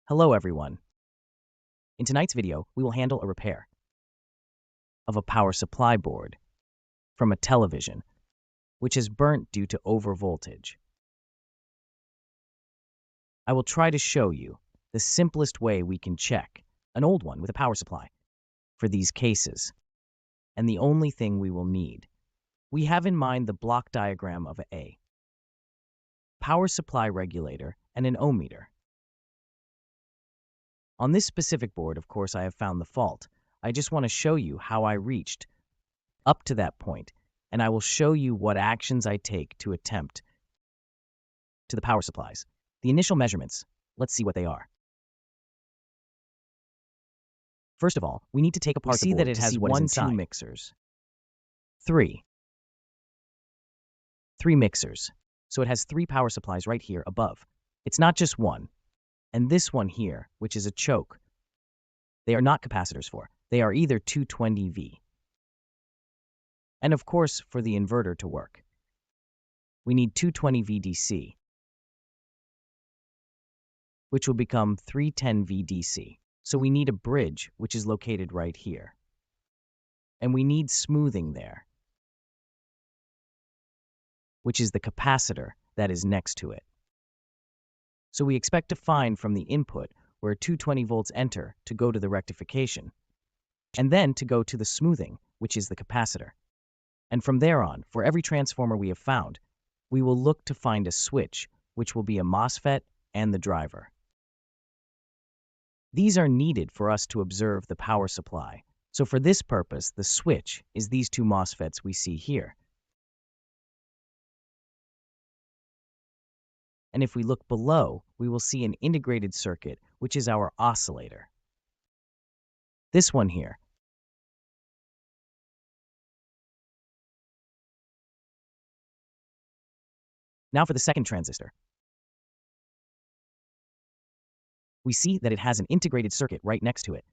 Hello everyone. In tonight's video, we will handle a repair of a power supply board from a television, which is burnt due to overvoltage. I will try to show you the simplest way we can check an old one with a power supply for these cases, and the only thing we will need. We have in mind the block diagram of a power supply regulator and an ohmmeter. On this specific board, of course, I have found the fault. I just want to show you how I reached up to that point, and I will show you what actions I take to attempt to the power supplies. The initial measurements, let's see what they are. First of all, we need to take apart the board that it to has see 1, 2 mixers. 3 mixers. So it has 3 power supplies right here above. It's not just one. And this one here, which is a choke, they are not capacitors for. They are either 220V. And of course, for the inverter to work, we need 220V DC, which will become 310V DC. So we need a bridge, which is located right here. And we need smoothing there, which is the capacitor that is next to it. So we expect to find from the input where 220 volts enter to go to the rectification, and then to go to the smoothing, which is the capacitor. And from there on, for every transformer we have found, we will look to find a switch, which will be a MOSFET and the driver. These are needed for us to observe the power supply. So for this purpose, the switch is these 2 MOSFETs we see here. And if we look below, we will see an integrated circuit, which is our oscillator. This one here. Now for the second transistor. We see that it has an integrated circuit right next to it,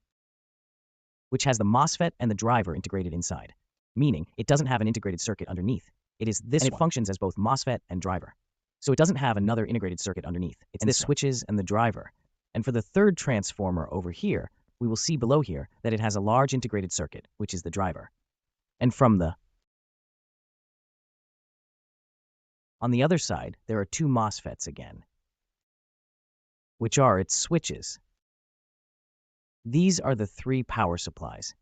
which has the MOSFET and the driver integrated inside, meaning it doesn't have an integrated circuit underneath. It is this one. And it functions as both MOSFET and driver. So it doesn't have another integrated circuit underneath. It's the switches and the driver. And for the third transformer over here, we will see below here that it has a large integrated circuit, which is the driver. And on the other side, there are 2 MOSFETs again, which are its switches. These are the 3 power supplies.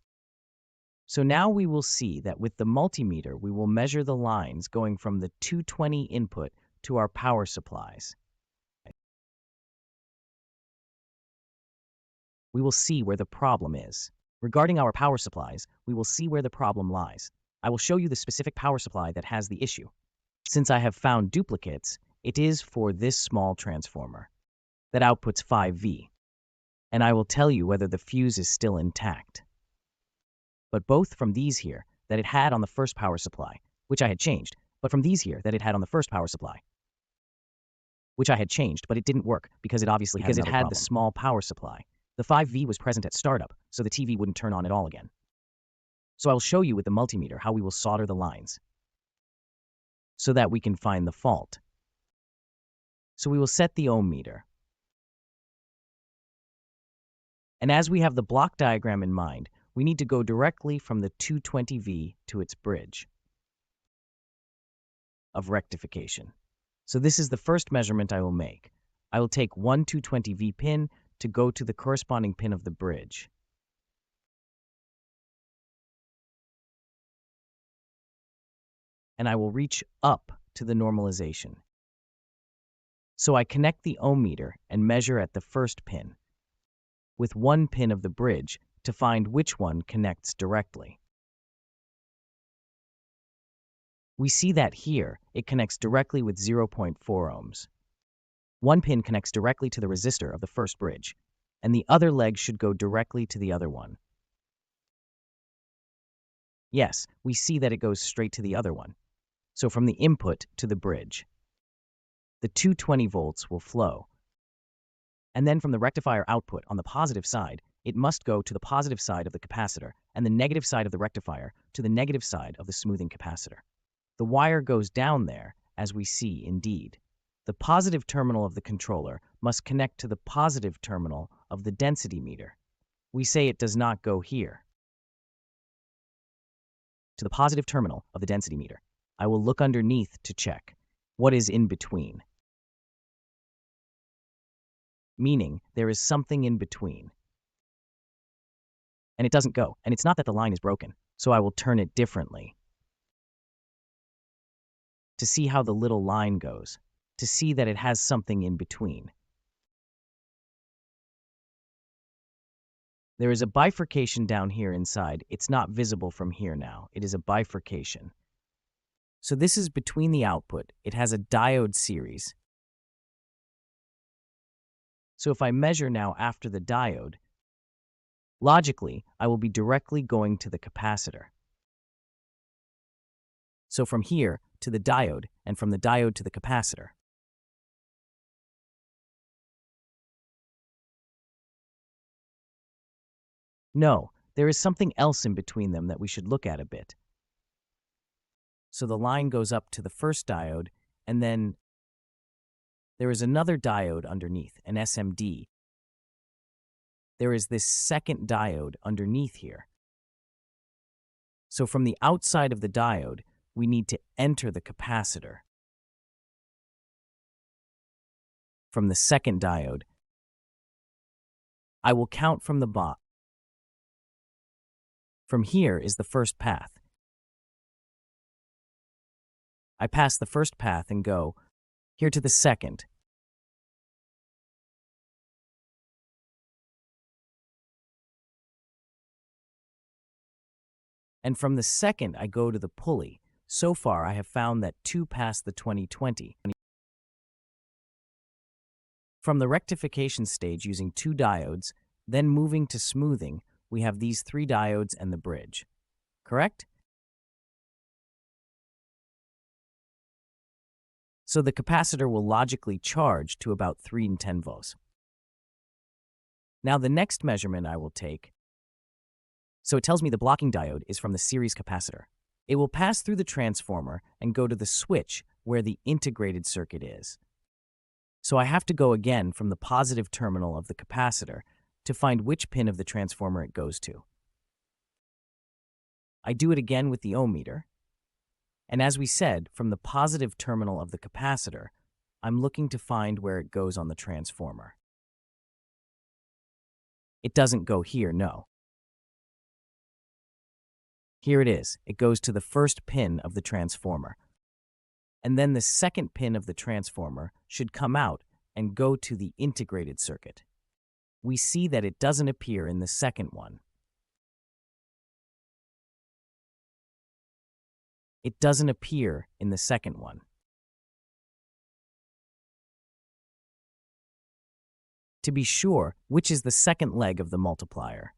So now we will see that with the multimeter, we will measure the lines going from the 220 input to our power supplies. We will see where the problem is. Regarding our power supplies, we will see where the problem lies. I will show you the specific power supply that has the issue. Since I have found duplicates, it is for this small transformer that outputs 5V. And I will tell you whether the fuse is still intact. But both from these here that it had on the first power supply, which I had changed, but from these here that it had on the first power supply, which I had changed, but it didn't work because it obviously had the small power supply. The 5V was present at startup, so the TV wouldn't turn on at all again. So I will show you with the multimeter how we will solder the lines so that we can find the fault. So we will set the ohm meter. And as we have the block diagram in mind, we need to go directly from the 220V to its bridge of rectification. So this is the first measurement I will make. I will take one 220V pin to go to the corresponding pin of the bridge. And I will reach up to the normalization. So I connect the ohm meter and measure at the first pin with 1 pin of the bridge to find which one connects directly. We see that here it connects directly with 0.4 ohms. 1 pin connects directly to the resistor of the first bridge, and the other leg should go directly to the other one. Yes, we see that it goes straight to the other one. So from the input to the bridge, the 220 volts will flow. And then from the rectifier output on the positive side, it must go to the positive side of the capacitor and the negative side of the rectifier to the negative side of the smoothing capacitor. The wire goes down there, as we see indeed. the positive terminal of the controller must connect to the positive terminal of the density meter. We say it does not go here. To the positive terminal of the density meter. I will look underneath to check what is in between. Meaning, there is something in between. And it doesn't go. And it's not that the line is broken, so I will turn it differently. To see how the little line goes, to see that it has something in between. There is a bifurcation down here inside. It's not visible from here now. It is a bifurcation. So this is between the output. It has a diode series. So if I measure now after the diode, logically, I will be directly going to the capacitor. So from here to the diode, and from the diode to the capacitor. No, there is something else in between them that we should look at a bit. So the line goes up to the first diode, and then there is another diode underneath, an SMD. There is this second diode underneath here. So from the outside of the diode, we need to enter the capacitor. From the second diode, I will count from the bottom. From here is the first path. I pass the first path and go here to the second. And from the second, I go to the pulley. So far, I have found that 2 pass the 2020. From the rectification stage using 2 diodes, then moving to smoothing, we have these 3 diodes and the bridge. Correct? So the capacitor will logically charge to about 310 volts. Now the next measurement I will take, so it tells me the blocking diode is from the series capacitor. It will pass through the transformer and go to the switch where the integrated circuit is. So I have to go again from the positive terminal of the capacitor to find which pin of the transformer it goes to. I do it again with the ohmmeter. And as we said, from the positive terminal of the capacitor, I'm looking to find where it goes on the transformer. It doesn't go here, no. Here it is. It goes to the first pin of the transformer. And then the second pin of the transformer should come out and go to the integrated circuit. We see that it doesn't appear in the second one. It doesn't appear in the second one. To be sure, which is the second leg of the multiplier?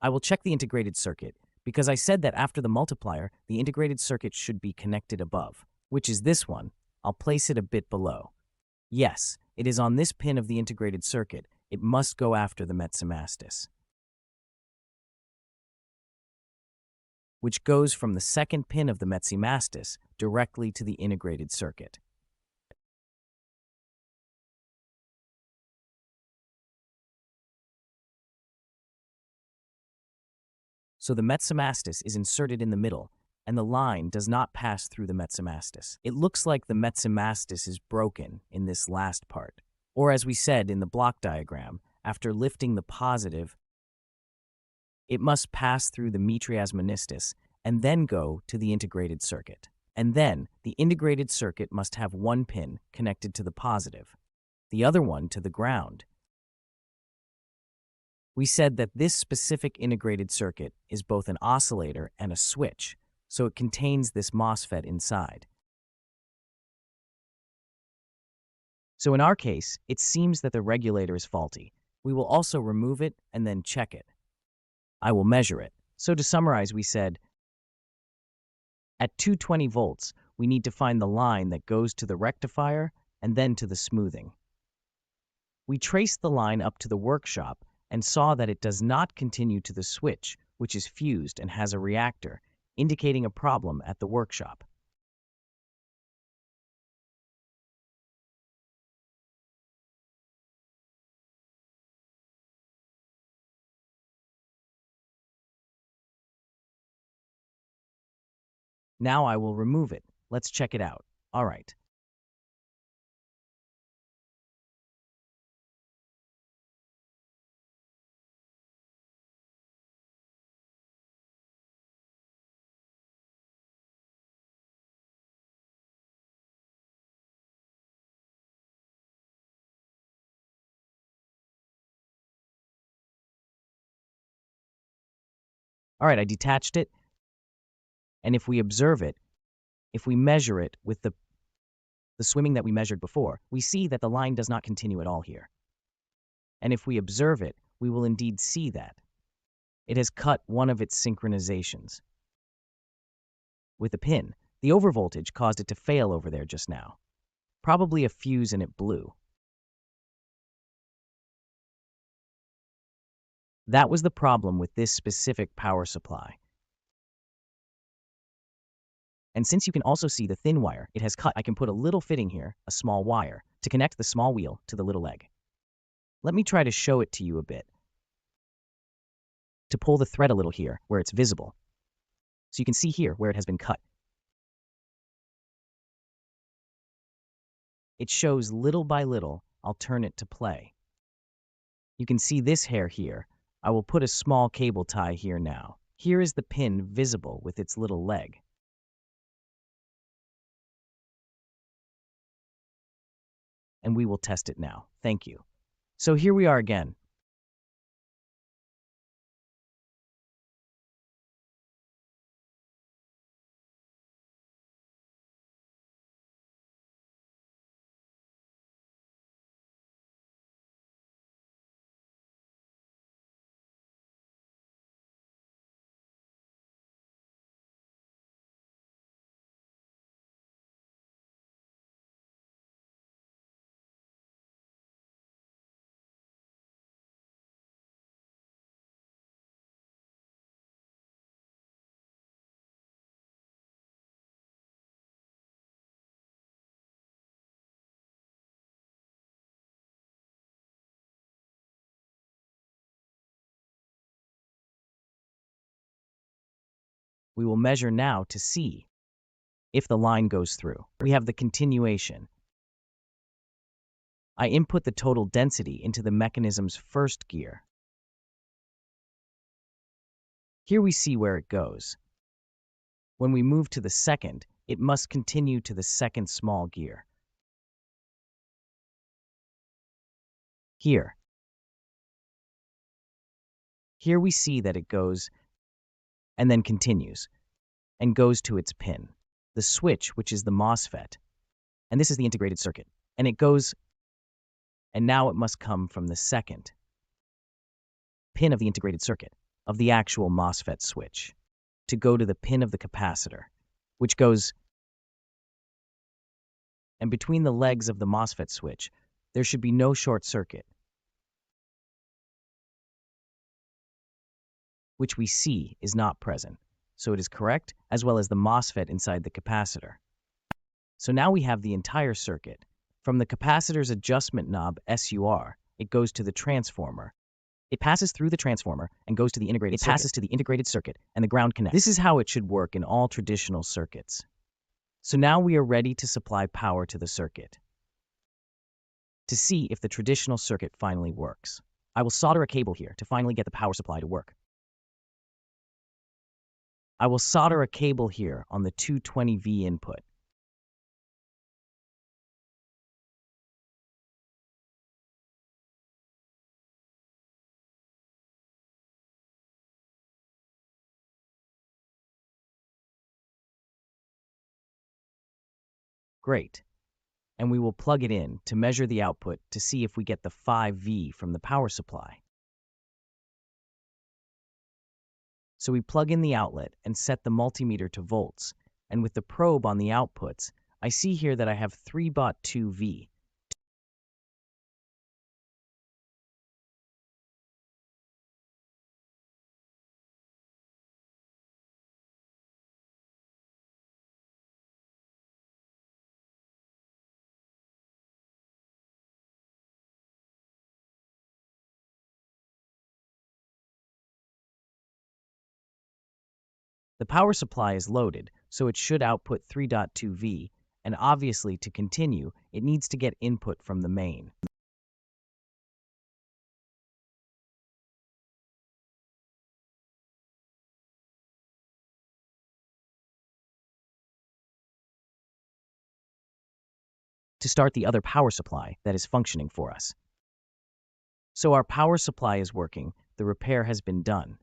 I will check the integrated circuit, because I said that after the multiplier, the integrated circuit should be connected above, which is this one. I'll place it a bit below. Yes, it is on this pin of the integrated circuit. It must go after the metsomastis, which goes from the second pin of the metsomastis directly to the integrated circuit. So the metsomastis is inserted in the middle, and the line does not pass through the metsomastis. It looks like the metsomastis is broken in this last part. Or as we said in the block diagram, after lifting the positive, it must pass through the mitriasmonistis and then go to the integrated circuit. And then the integrated circuit must have one pin connected to the positive, the other one to the ground. We said that this specific integrated circuit is both an oscillator and a switch, so it contains this MOSFET inside. So in our case, it seems that the regulator is faulty. We will also remove it and then check it. I will measure it. So to summarize, we said, at 220 volts, we need to find the line that goes to the rectifier and then to the smoothing. We traced the line up to the workshop and saw that it does not continue to the switch, which is fused and has a reactor. indicating a problem at the workshop. Now I will remove it. Let's check it out. All right. All right, I detached it. And if we observe it, if we measure it with the swimming that we measured before, we see that the line does not continue at all here. And if we observe it, we will indeed see that it has cut one of its synchronizations. With a pin, the overvoltage caused it to fail over there just now. Probably a fuse and it blew. That was the problem with this specific power supply. And since you can also see the thin wire it has cut, I can put a little fitting here, a small wire, to connect the small wheel to the little leg. Let me try to show it to you a bit. To pull the thread a little here, where it's visible. So you can see here where it has been cut. It shows little by little. I'll turn it to play. You can see this hair here. I will put a small cable tie here now. Here is the pin visible with its little leg. And we will test it now. Thank you. So here we are again. We will measure now to see if the line goes through. We have the continuation. I input the total density into the mechanism's first gear. Here we see where it goes. When we move to the second, it must continue to the second small gear. Here we see that it goes and then continues and goes to its pin, the switch, which is the MOSFET, and this is the integrated circuit, and it goes, and now it must come from the second pin of the integrated circuit, of the actual MOSFET switch, to go to the pin of the capacitor, which goes, and between the legs of the MOSFET switch, there should be no short circuit, which we see is not present, so it is correct, as well as the MOSFET inside the capacitor. So now we have the entire circuit. From the capacitor's adjustment knob SUR, it goes to the transformer. It passes through the transformer and goes to the integrated circuit. It passes to the integrated circuit and the ground connects. This is how it should work in all traditional circuits. So now we are ready to supply power to the circuit. To see if the traditional circuit finally works, I will solder a cable here to finally get the power supply to work. I will solder a cable here on the 220V input. Great. And we will plug it in to measure the output to see if we get the 5V from the power supply. So we plug in the outlet and set the multimeter to volts, and with the probe on the outputs, I see here that I have 3/2V. The power supply is loaded, so it should output 3.2 V, and obviously to continue, it needs to get input from the main. To start the other power supply that is functioning for us. So our power supply is working, the repair has been done.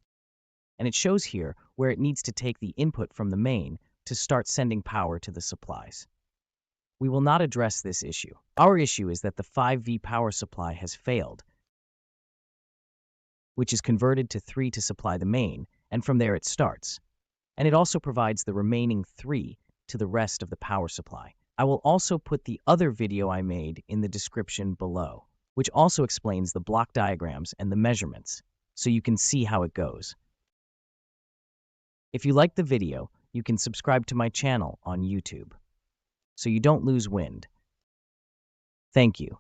And it shows here where it needs to take the input from the main to start sending power to the supplies. We will not address this issue. Our issue is that the 5V power supply has failed, which is converted to 3 to supply the main, and from there it starts. And it also provides the remaining 3 to the rest of the power supply. I will also put the other video I made in the description below, which also explains the block diagrams and the measurements, so you can see how it goes. If you like the video, you can subscribe to my channel on YouTube, so you don't lose wind. Thank you.